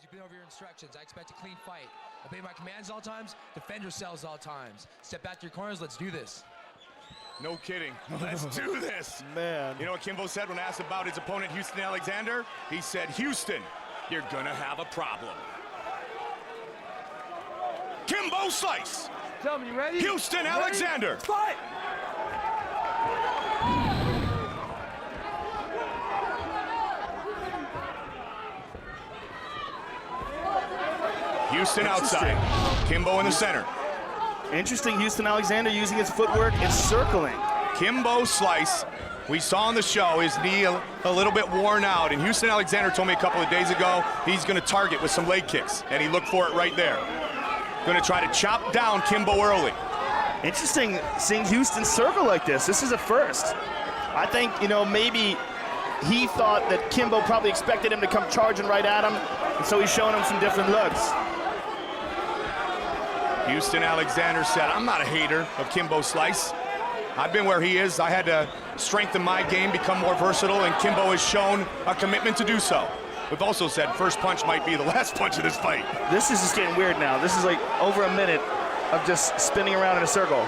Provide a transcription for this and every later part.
You've been over your instructions. I expect a clean fight. Obey my commands all times. Defend yourselves all times. Step back to your corners. Let's do this. No kidding. Let's do this. Man. You know what Kimbo said when asked about his opponent, Houston Alexander? He said, Houston, you're gonna have a problem. Kimbo slice. Tell me, you ready? Houston Alexander. Fight! Houston outside. Kimbo in the center. Interesting, Houston Alexander using his footwork and circling. Kimbo slice. We saw on the show his knee a little bit worn out, and Houston Alexander told me a couple of days ago he's going to target with some leg kicks, and he looked for it right there. Going to try to chop down Kimbo early. Interesting seeing Houston circle like this. This is a first. I think, you know, maybe he thought that Kimbo probably expected him to come charging right at him, and so he's showing him some different looks. Houston Alexander said, I'm not a hater of Kimbo slice. I've been where he is. I had to strengthen my game, become more versatile, and Kimbo has shown a commitment to do so. We've also said first punch might be the last punch of this fight. This is just getting weird now. This is like over a minute of just spinning around in a circle.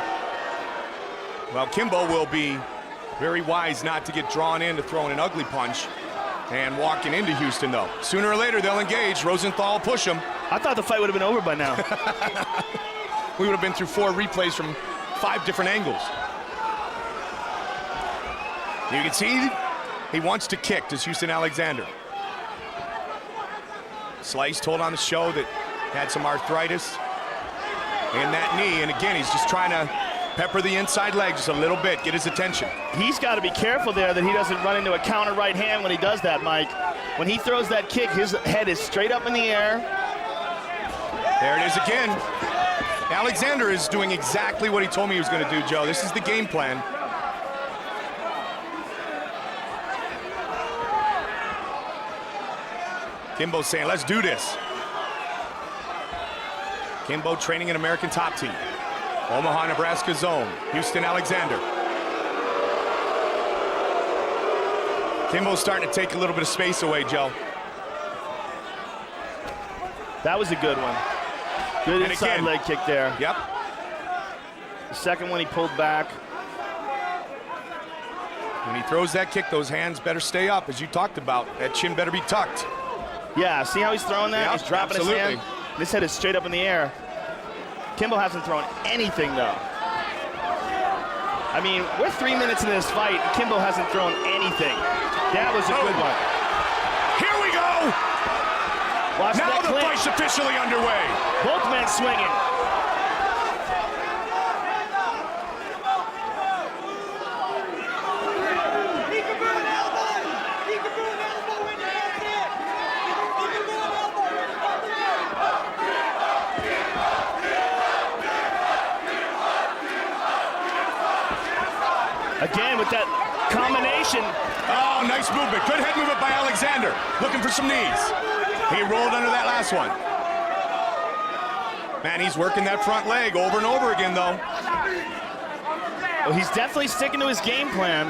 Well, Kimbo will be very wise not to get drawn into throwing an ugly punch and walking into Houston, though. Sooner or later, they'll engage. Rosenthal will push him. I thought the fight would have been over by now. We would have been through 4 replays from 5 different angles. You can see he wants to kick, does Houston Alexander. Slice told on the show that had some arthritis in that knee, and again, he's just trying to pepper the inside leg just a little bit, get his attention. He's got to be careful there that he doesn't run into a counter right hand when he does that, Mike. When he throws that kick, his head is straight up in the air. There it is again. Alexander is doing exactly what he told me he was going to do, Joe. This is the game plan. Kimbo's saying, let's do this. Kimbo training an American top team. Omaha, Nebraska zone. Houston Alexander. Kimbo's starting to take a little bit of space away, Joe. That was a good one. Good And inside again, leg kick there. Yep. The second one he pulled back. When he throws that kick, those hands better stay up, as you talked about. That chin better be tucked. Yeah, see how he's throwing that? Yep, He's dropping absolutely. his hand. This head is straight up in the air. Kimbo hasn't thrown anything, though. I mean, we're 3 minutes into this fight, and Kimbo hasn't thrown anything. That was a good one. Here we go! Watch Now that the clinch. fight's officially underway. Both men swinging. He can put an elbow! He can put an elbow in there! He can put an elbow in Again, with that combination. Oh, nice movement. Good head movement by Alexander. Looking for some knees. He rolled under that last one. Man, he's working that front leg over and over again, though. Well, he's definitely sticking to his game plan.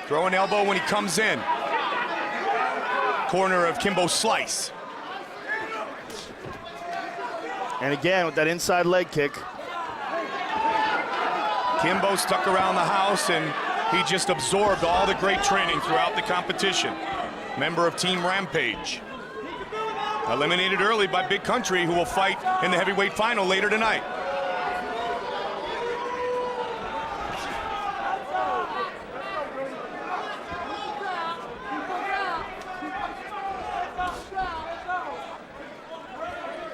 Throw an elbow when he comes in. Corner of Kimbo slice. And again, with that inside leg kick. Kimbo stuck around the house, and he just absorbed all the great training throughout the competition. Member of Team Rampage. Eliminated early by Big Country, who will fight in the heavyweight final later tonight.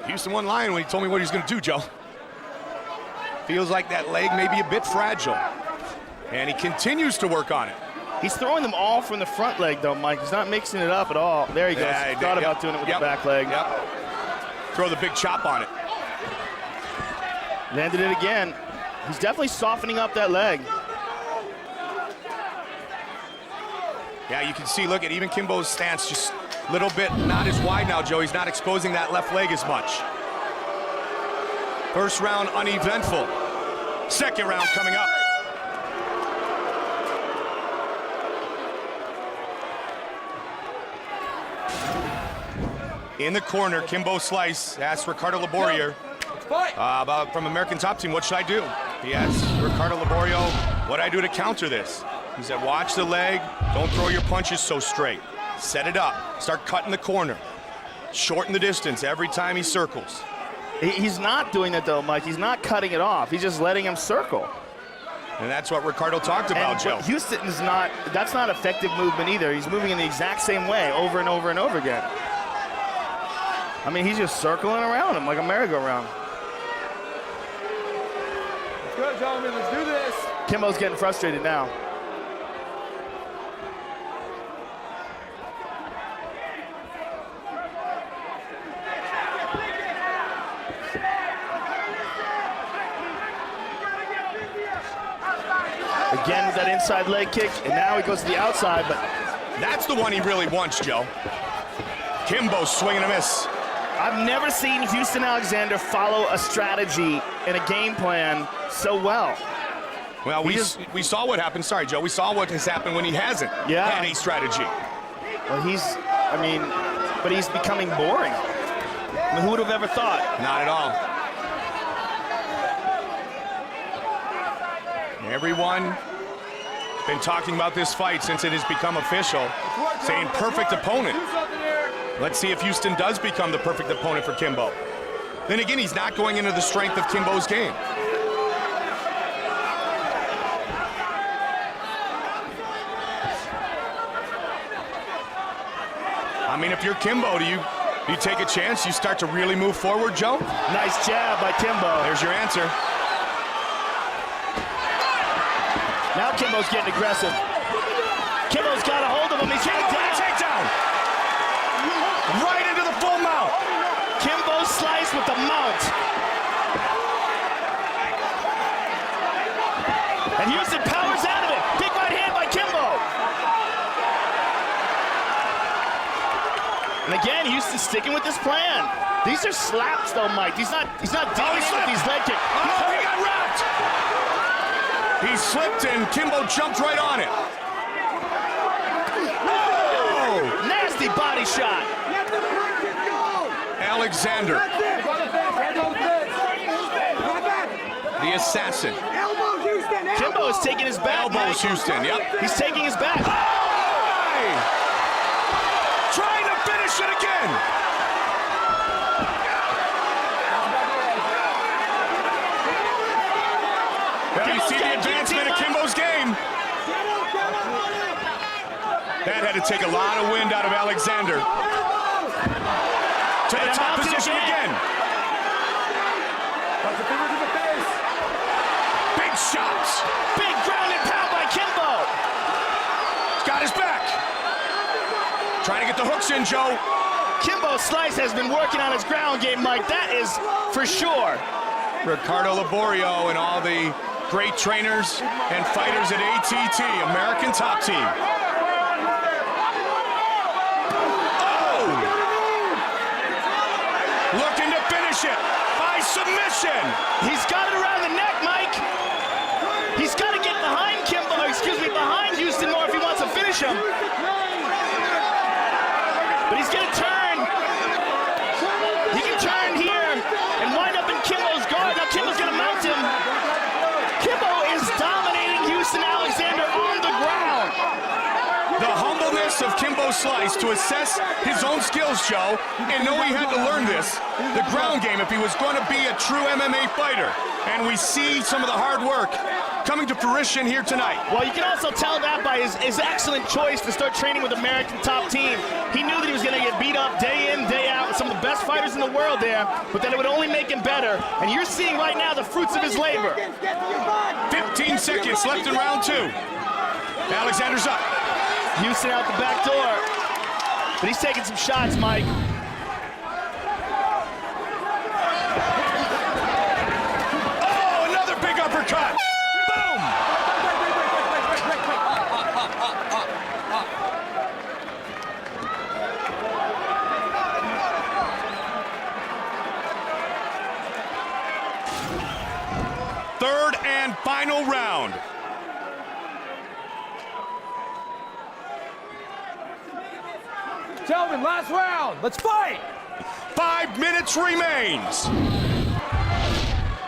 Houston won lying when he told me what he's going to do, Joe. Feels like that leg may be a bit fragile. And he continues to work on it. He's throwing them all from the front leg, though, Mike. He's not mixing it up at all. There he goes. Yeah, Thought about doing it with the back leg. Yep. Throw the big chop on it. Landed it again. He's definitely softening up that leg. Yeah, you can see, look at even Kimbo's stance, just a little bit not as wide now, Joe. He's not exposing that left leg as much. First round uneventful. Second round coming up. In the corner, Kimbo Slice asks Ricardo Laborio about from American Top Team, what should I do? He asks Ricardo Laborio, what do I do to counter this? He said, watch the leg, don't throw your punches so straight. Set it up, start cutting the corner. Shorten the distance every time he circles. He's not doing it though, Mike. He's not cutting it off. He's just letting him circle. And that's what Ricardo talked about, Joe. Houston is not, that's not effective movement either. He's moving in the exact same way over and over and over again. I mean, he's just circling around him like a merry-go-round. Let's go, gentlemen. Let's do this. Kimbo's getting frustrated now. Again with that inside leg kick, and now he goes to the outside, but that's the one he really wants, Joe. Kimbo swinging a miss. I've never seen Houston Alexander follow a strategy and a game plan so well. Well, we saw what happened. Sorry, Joe. We saw what has happened when he hasn't had a strategy. Well, but he's becoming boring. I mean, who would have ever thought? Not at all. Everyone been talking about this fight since it has become official, saying perfect opponent. Let's see if Houston does become the perfect opponent for Kimbo. Then again, he's not going into the strength of Kimbo's game. I mean, if you're Kimbo, do you take a chance? You start to really move forward, Joe? Nice jab by Kimbo. There's your answer. Now Kimbo's getting aggressive. Kimbo's got a hold of him. He's got a takedown. Right into the full mount. Kimbo Slice with the mount. And Houston powers out of it. Big right hand by Kimbo. And again, Houston's sticking with this plan. These are slaps though, Mike. He's not dealing with these leg kicks. Oh, he got wrapped. He slipped and Kimbo jumped right on it. Oh, nasty body shot. Alexander. The assassin. Kimbo is taking his back. Elbows Houston, yep. He's taking his back. Hey! Trying to finish it again. Well, you see the advancement of Kimbo's game. That had to take a lot of wind out of Alexander. To the top position again. Big shots. Big ground and pound by Kimbo. He's got his back. Trying to get the hooks in, Joe. Kimbo Slice has been working on his ground game, Mike. That is for sure. Ricardo Laborio and all the great trainers and fighters at ATT, American Top Team. Oh! Looking to finish it by submission. He's got it around the neck, Mike. He's got to get behind behind Houston more if he wants to finish him. But he's going to turn. He can turn here and wind up in Kimbo's guard. Now Kimbo's going to mount him. Kimbo is dominating Houston Alexander on the ground. The humbleness of Kimbo Slice to assess his own skills, Joe, and know he had to learn this, the ground game, if he was going to be a true MMA fighter. And we see some of the hard work coming to fruition here tonight. Well, you can also tell that by his excellent choice to start training with American Top Team. He knew that he was going to get beat up day in, day out with some of the best fighters in the world there, but that it would only make him better. And you're seeing right now the fruits of his labor. 15 seconds left in round two. Alexander's up. Houston out the back door. But he's taking some shots, Mike. Oh, another big uppercut. Boom! Third and final round. Gentlemen, last round. Let's fight. 5 minutes remains.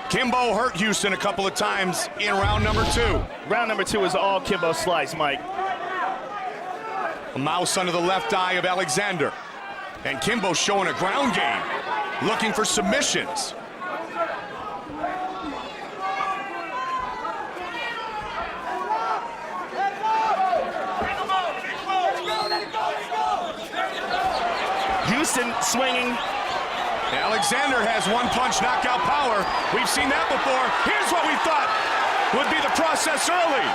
Kimbo hurt Houston a couple of times in round number 2. Round number 2 is all Kimbo Slice, Mike. A mouse under the left eye of Alexander. And Kimbo showing a ground game, looking for submissions. Houston swinging. Alexander has one-punch knockout power. We've seen that before. Here's what we thought would be the process early.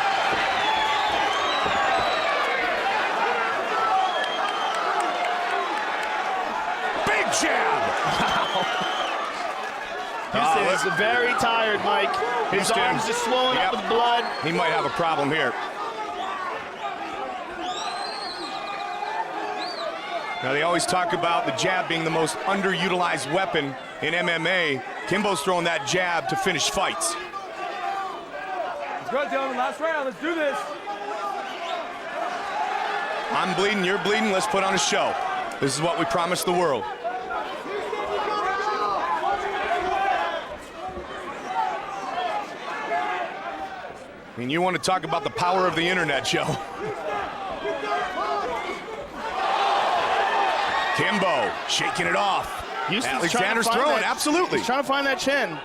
Big jab. Houston is very tired, Mike. His arms just swollen up with blood. He might have a problem here. Now, they always talk about the jab being the most underutilized weapon in MMA. Kimbo's throwing that jab to finish fights. Let's go, gentlemen. Last round. Let's do this. I'm bleeding, you're bleeding. Let's put on a show. This is what we promised the world. I mean, you want to talk about the power of the internet, Joe. Kimbo shaking it off. Alexander's throwing, absolutely. He's trying to find that chin,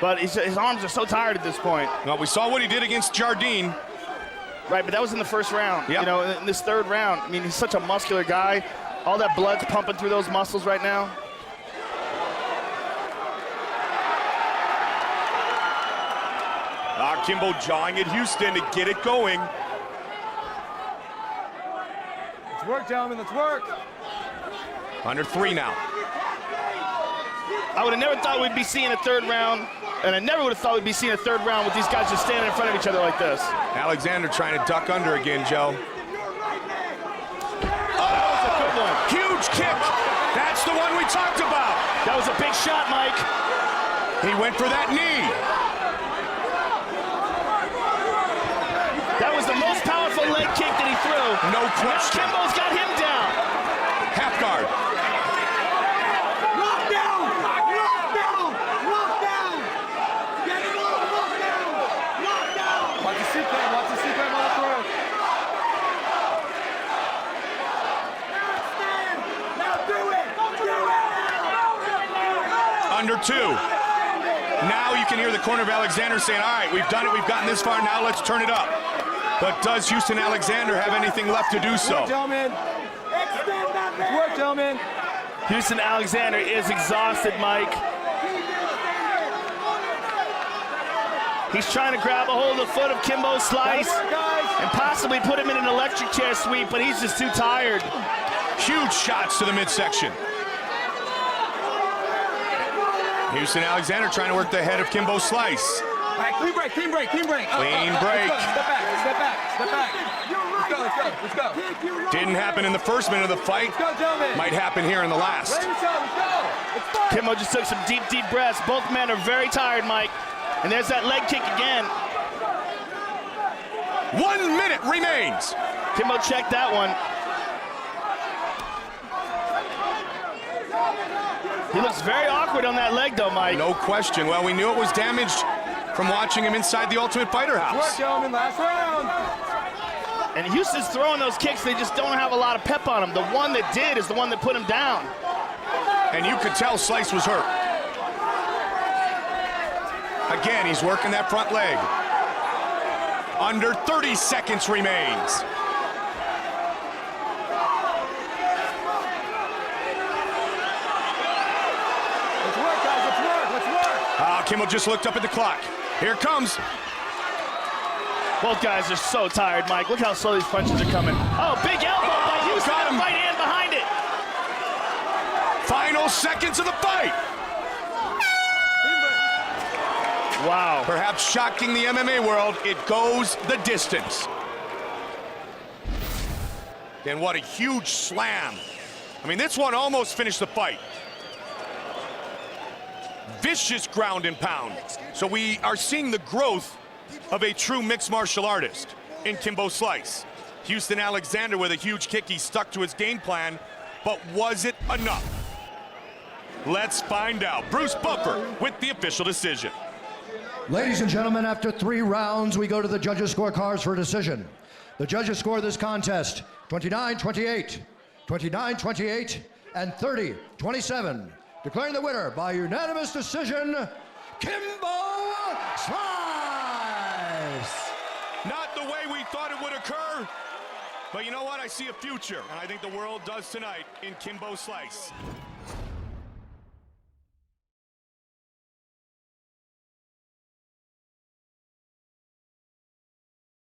but his arms are so tired at this point. Well, we saw what he did against Jardine. Right, but that was in the first round. Yep. You know, in this third round, I mean, he's such a muscular guy. All that blood's pumping through those muscles right now. Kimbo jawing at Houston to get it going. Let's work, gentlemen. Let's work. Under 3 now. I would have never thought we'd be seeing a third round, and I never would have thought we'd be seeing a third round with these guys just standing in front of each other like this. Alexander trying to duck under again, Joe. That was a good one. Huge kick. That's the one we talked about. That was a big shot, Mike. He went for that knee. That was the most powerful leg kick that he threw. No question. Now Kimbo's got him down. Half guard. Lock down! Lock down! Lock down! Get him on! Lock down! Lock down! Watch the C-cam. Watch the C-cam on the throw. Now do it! Do it! Under 2. Now you can hear the corner of Alexander saying, all right, we've done it, we've gotten this far, now let's turn it up. But does Houston Alexander have anything left to do so? Gentlemen. Good work, gentlemen. Houston Alexander is exhausted, Mike. He's trying to grab a hold of the foot of Kimbo Slice and possibly put him in an electric chair sweep, but he's just too tired. Huge shots to the midsection. Houston Alexander trying to work the head of Kimbo Slice. All right, clean break, clean break, clean break. Clean break. Step back, step back, step back. Let's go, let's go. Didn't happen in the first minute of the fight. Let's go, gentlemen. Might happen here in the last. Ready, let's go. It's fun. Kimbo just took some deep, deep breaths. Both men are very tired, Mike. And there's that leg kick again. 1 minute remains. Kimbo checked that one. He looks very awkward on that leg, though, Mike. No question. Well, we knew it was damaged from watching him inside the Ultimate Fighter Work, house. gentlemen, last round. And Houston's throwing those kicks. They just don't have a lot of pep on him. The one that did is the one that put him down. And you could tell Slice was hurt. Again, he's working that front leg. Under 30 seconds remains. Let's work, guys, let's work, let's work. Kimbo just looked up at the clock. Here it comes. Both guys are so tired, Mike. Look how slow these punches are coming. Oh, big elbow by Houston. Got him. Right hand behind it. Final seconds of the fight. Wow. Perhaps shocking the MMA world, it goes the distance. And what a huge slam. I mean, this one almost finished the fight. Vicious ground and pound. So we are seeing the growth of a true mixed martial artist in Kimbo Slice. Houston Alexander with a huge kick. He stuck to his game plan, but was it enough? Let's find out. Bruce Buffer with the official decision. Ladies and gentlemen, after 3 rounds, we go to the judges' scorecards for a decision. The judges score this contest 29-28, 29-28, and 30-27. Declaring the winner by unanimous decision, Kimbo Slice! Not the way we thought it would occur, but you know what? I see a future, and I think the world does tonight in Kimbo Slice.